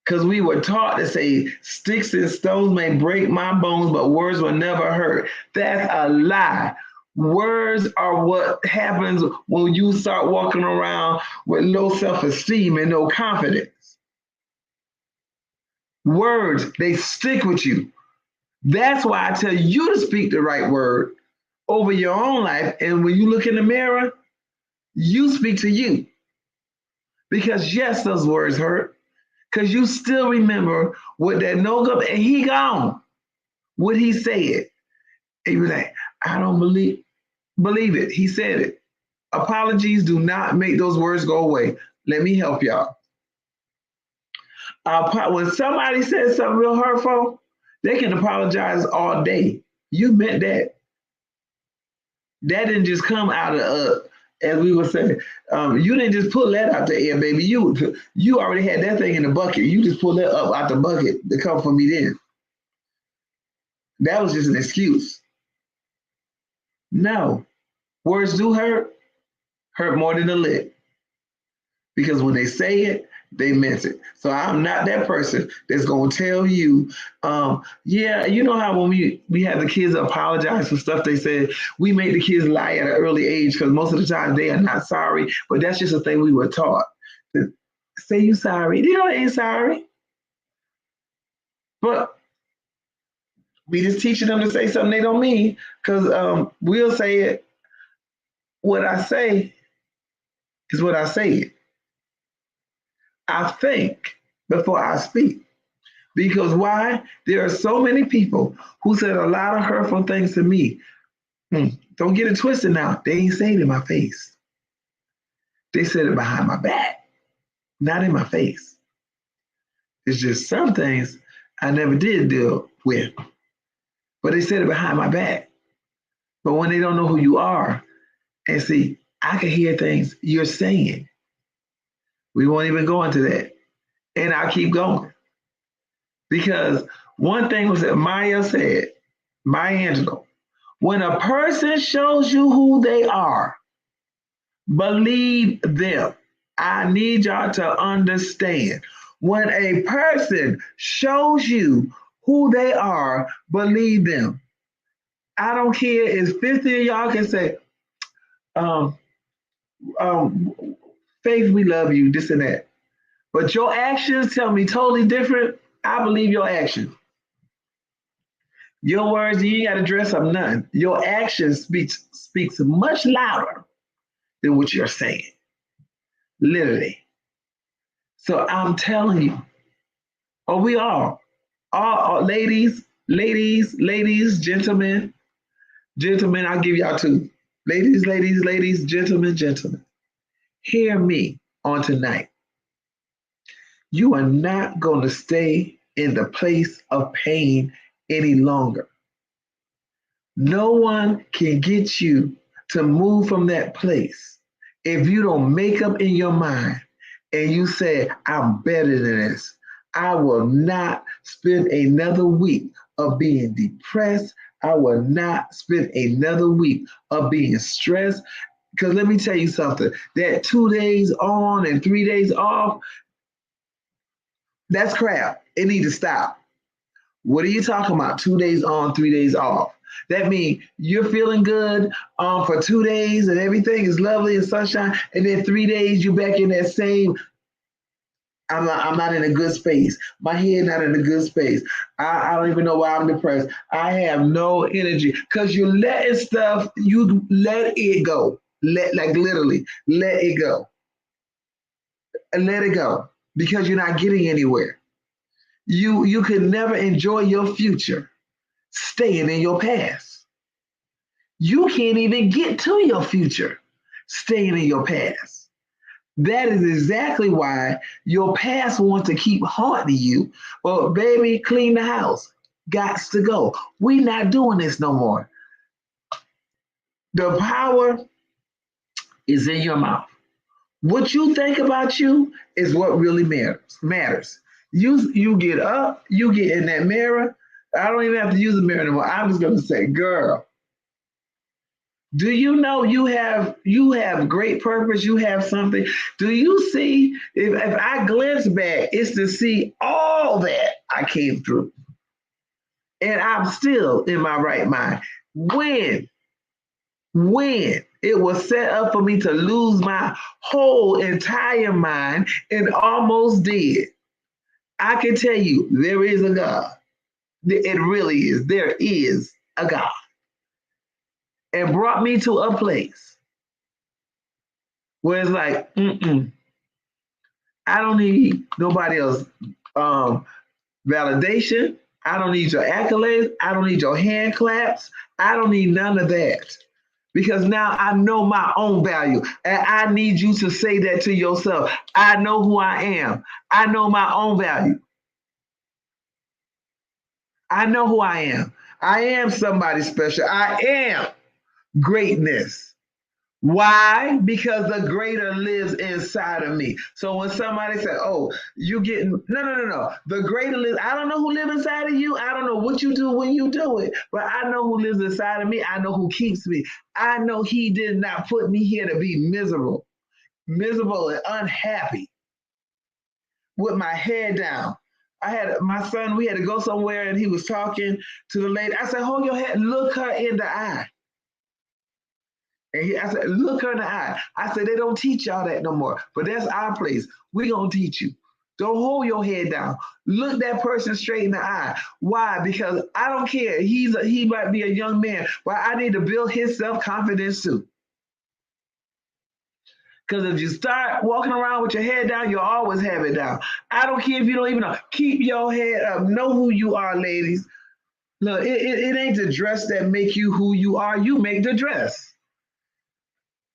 Because we were taught to say, sticks and stones may break my bones, but words will never hurt. That's a lie. Words are what happens when you start walking around with low self-esteem and no confidence. Words, they stick with you. That's why I tell you to speak the right word over your own life. And when you look in the mirror, you speak to you. Because yes, those words hurt. Because you still remember what that no-go, and he gone, what he said. And you be like, I don't believe it. He said it. Apologies do not make those words go away. Let me help y'all. When somebody says something real hurtful, they can apologize all day. You meant that. That didn't just come out of, as we were saying, you didn't just pull that out the air, baby. You already had that thing in the bucket. You just pulled that up out the bucket to come for me then. That was just an excuse. No. Words do hurt more than a lick. Because when they say it, they meant it. So I'm not that person that's going to tell you, yeah, you know how when we have the kids apologize for stuff they said, we make the kids lie at an early age because most of the time they are not sorry, but that's just a thing we were taught. To say you sorry. You know, they ain't sorry. But we just teaching them to say something they don't mean because we'll say it. What I say is what I say. I think before I speak. Because why? There are so many people who said a lot of hurtful things to me. Don't get it twisted now. They ain't saying it in my face. They said it behind my back, not in my face. It's just some things I never did deal with. But they said it behind my back. But when they don't know who you are, and see, I can hear things you're saying. We won't even go into that. And I'll keep going. Because one thing was that Maya Angelou, when a person shows you who they are, believe them. I need y'all to understand. When a person shows you who they are, believe them. I don't care if 50 of y'all can say, Faith, we love you, this and that. But your actions tell me totally different. I believe your actions. Your words, you ain't got to dress up none. Your actions speaks much louder than what you're saying. Literally. So I'm telling you, we all ladies, gentlemen, I'll give y'all two. Ladies, gentlemen. Hear me on tonight. You are not going to stay in the place of pain any longer. No one can get you to move from that place if you don't make up in your mind and you say, I'm better than this. I will not spend another week of being depressed. I will not spend another week of being stressed. Because let me tell you something, that 2 days on and 3 days off, that's crap. It needs to stop. What are you talking about? 2 days on, 3 days off. That means you're feeling good for 2 days and everything is lovely and sunshine. And then 3 days you're back in that same, I'm not in a good space. My head not in a good space. I don't even know why I'm depressed. I have no energy. Because you're letting stuff, you let it go. Literally, let it go. And let it go. Because you're not getting anywhere. You can never enjoy your future staying in your past. You can't even get to your future staying in your past. That is exactly why your past wants to keep haunting you. Well, baby, clean the house. Gots to go. We not doing this no more. The power is in your mouth. What you think about you is what really matters. You get up, you get in that mirror. I don't even have to use a mirror anymore. I'm just gonna say, girl, do you know you have great purpose? You have something. Do you see if I glance back, it's to see all that I came through. And I'm still in my right mind. When it was set up for me to lose my whole entire mind and almost did, I can tell you there is a God. It really is. There is a God. And brought me to a place where it's like, I don't need nobody else validation. I don't need your accolades. I don't need your hand claps. I don't need none of that. Because now I know my own value. And I need you to say that to yourself. I know who I am. I know my own value. I know who I am. I am somebody special. I am greatness. Why? Because the greater lives inside of me. So when somebody said, "Oh, you getting no. The greater lives." I don't know who lives inside of you. I don't know what you do when you do it, but I know who lives inside of me. I know who keeps me. I know He did not put me here to be miserable and unhappy with my head down. I had my son. We had to go somewhere, and he was talking to the lady. I said, "Hold your head. Look her in the eye." I said, look her in the eye. I said, they don't teach y'all that no more, but that's our place. We gonna teach you. Don't hold your head down. Look that person straight in the eye. Why? Because I don't care. He might be a young man, but I need to build his self-confidence too. Because if you start walking around with your head down, you'll always have it down. I don't care if you don't even know. Keep your head up. Know who you are, ladies. Look, it ain't the dress that make you who you are. You make the dress.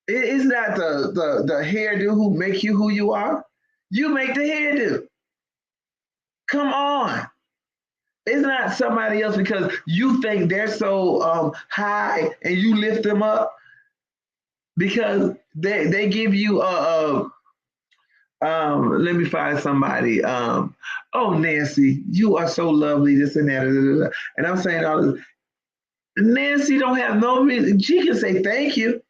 It's not the hairdo who make you who you are. You make the hairdo. Come on. It's not somebody else because you think they're so high and you lift them up because they give you let me find somebody. Oh, Nancy, you are so lovely, this and that. And I'm saying all this. Nancy don't have no reason. She can say thank you.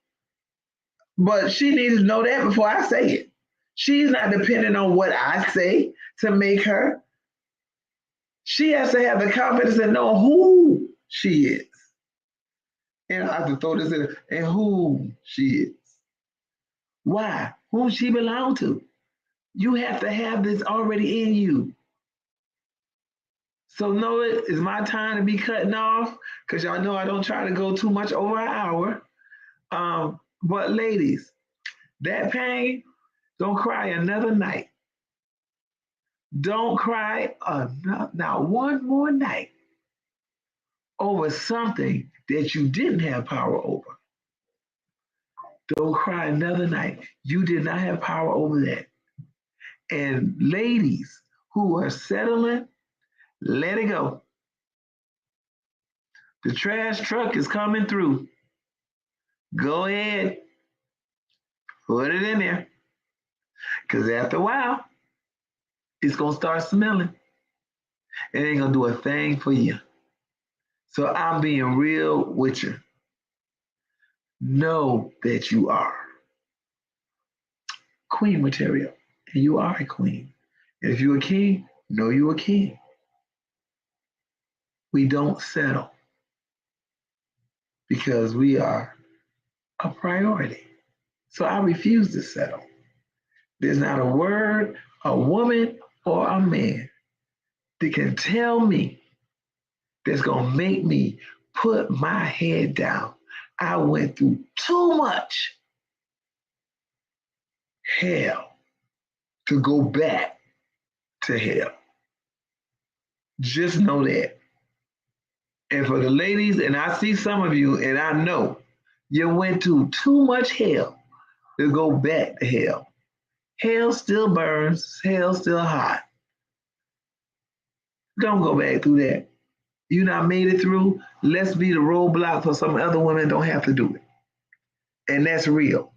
But she needs to know that before I say it. She's not dependent on what I say to make her. She has to have the confidence and know who she is. And I have to throw this in and who she is. Why? Who she belong to. You have to have this already in you. So know it is my time to be cutting off because y'all know I don't try to go too much over an hour. But ladies, that pain, don't cry another night. Don't cry not one more night over something that you didn't have power over. Don't cry another night. You did not have power over that. And ladies who are settling, let it go. The trash truck is coming through. Go ahead, put it in there. Because after a while, it's going to start smelling. It ain't going to do a thing for you. So I'm being real with you. Know that you are queen material, and you are a queen. And if you're a king, know you're a king. We don't settle because we are a priority. So I refuse to settle. There's not a word, a woman, or a man that can tell me that's going to make me put my head down. I went through too much hell to go back to hell. Just know that. And for the ladies, and I see some of you, and I know you went through too much hell to go back to hell. Hell still burns, hell still hot. Don't go back through that. You not made it through. Let's be the roadblock for some other women don't have to do it. And that's real.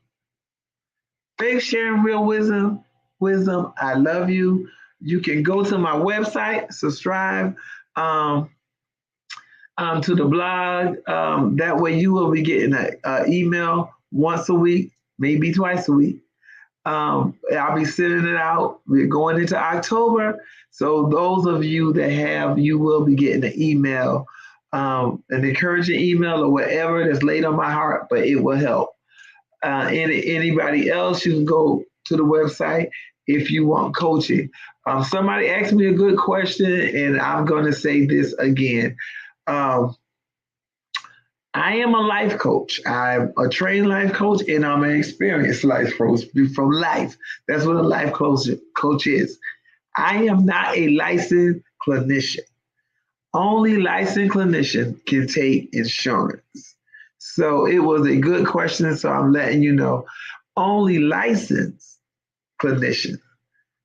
Faith sharing real wisdom. Wisdom. I love you. You can go to my website, subscribe um, to the blog. That way you will be getting an email once a week, maybe twice a week. I'll be sending it out. We're going into October. So those of you that have, you will be getting an email, an encouraging email or whatever that's laid on my heart, but it will help. Anybody else, you can go to the website if you want coaching. Somebody asked me a good question, and I'm going to say this again. I am a life coach. I'm a trained life coach, and I'm an experienced life coach from life. That's what a life coach is. I am not a licensed clinician. Only licensed clinician can take insurance. So it was a good question. So I'm letting you know, only licensed clinician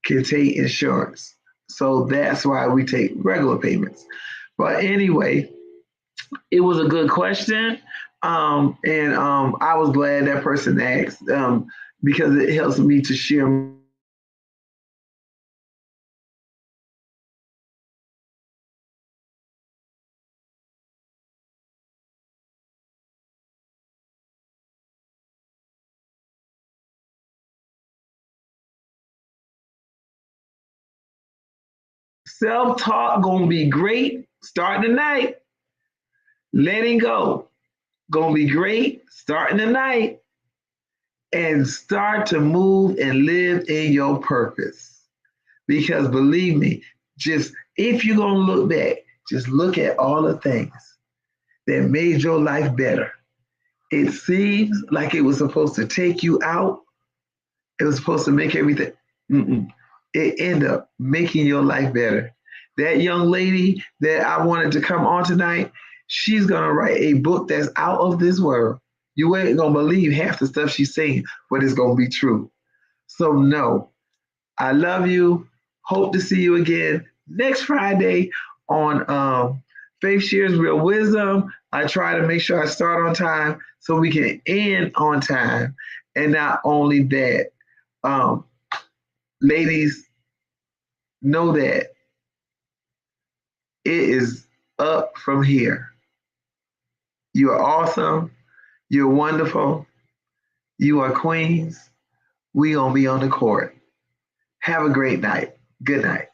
can take insurance. So that's why we take regular payments. But anyway, it was a good question. And I was glad that person asked because it helps me to share. Self-talk gonna be great starting tonight. Letting go gonna be great starting tonight, and start to move and live in your purpose. Because believe me, just if you're gonna look back, just look at all the things that made your life better. It seems like it was supposed to take you out. It was supposed to make everything. Mm-mm. It ended up making your life better. That young lady that I wanted to come on tonight, she's gonna write a book that's out of this world. You ain't gonna believe half the stuff she's saying, but it's gonna be true. So no, I love you. Hope to see you again next Friday on Faith Shares Real Wisdom. I try to make sure I start on time so we can end on time. And not only that, um, ladies, know that it is up from here. You are awesome. You're wonderful. You are queens. We gonna be on the court. Have a great night. Good night.